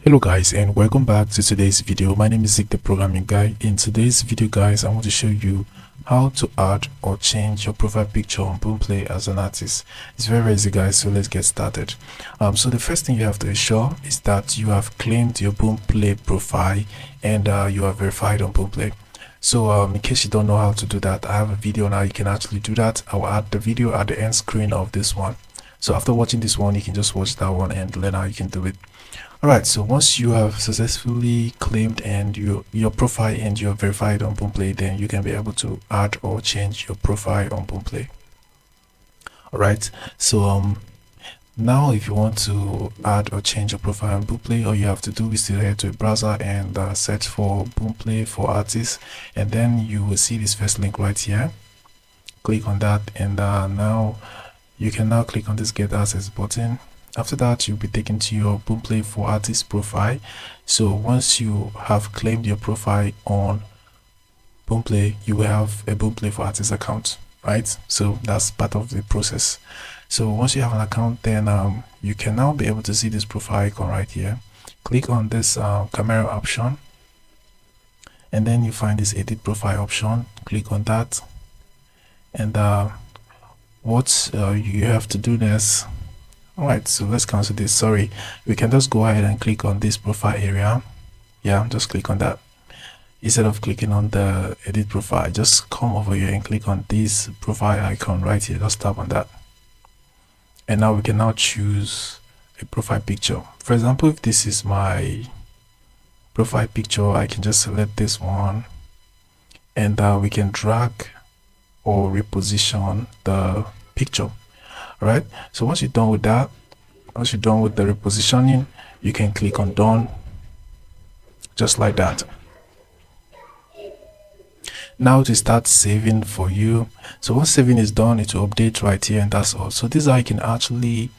Hello guys, and welcome back to today's video. My name is Zeke, the programming guy. In today's video guys, I want to show you how to add or change your profile picture on Boomplay as an artist. It's very easy guys, so let's get started. So the first thing you have to ensure is that you have claimed your Boomplay profile and you are verified on Boomplay. So in case you don't know how to do that, I have a video now. You can actually do that. I will add the video at the end screen of this one. So after watching this one, you can just watch that one and learn how you can do it. Alright, so once you have successfully claimed and your profile and you're verified on Boomplay, then you can be able to add or change your profile on Boomplay. Alright, so now if you want to add or change your profile on Boomplay, all you have to do is to head to a browser and search for Boomplay for artists, and then you will see this first link right here. Click on that, and now you can now click on this get access button. After that, you'll be taken to your Boomplay for artist profile. So once you have claimed your profile on Boomplay, you will have a Boomplay for artist account, right? So that's part of the process. So once you have an account, then you can now be able to see this profile icon right here. Click on this camera option, and then you find this edit profile option. Click on that, and what you have to do next. Alright, so let's cancel this. Sorry, we can just go ahead and click on this profile area. Yeah, just click on that. Instead of clicking on the edit profile, just come over here and click on this profile icon right here. Just tap on that, and now we can now choose a profile picture. For example, if this is my profile picture, I can just select this one, and we can drag or reposition the picture. Right, so once you're done with that, once you're done with the repositioning, you can click on done, just like that. Now to start saving for you. So once saving is done, it will update right here, and that's all. So this is how you can actually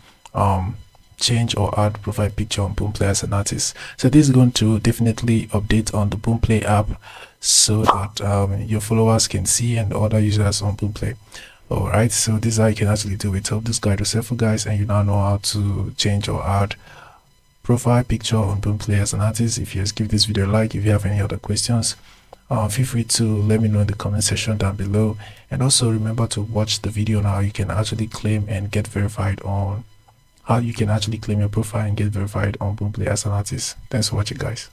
change or add profile picture on Boomplay as an artist. So this is going to definitely update on the Boomplay app so that your followers can see and other users on Boomplay. Alright, so this is how you can actually do it. Hope this guide was helpful guys, and you now know how to change or add profile picture on Boomplay as an artist. If you just give this video a like. If you have any other questions, feel free to let me know in the comment section down below. And also remember to watch the video on how you can actually claim and get verified on how you can actually claim your profile and get verified on Boomplay as an artist. Thanks for watching guys.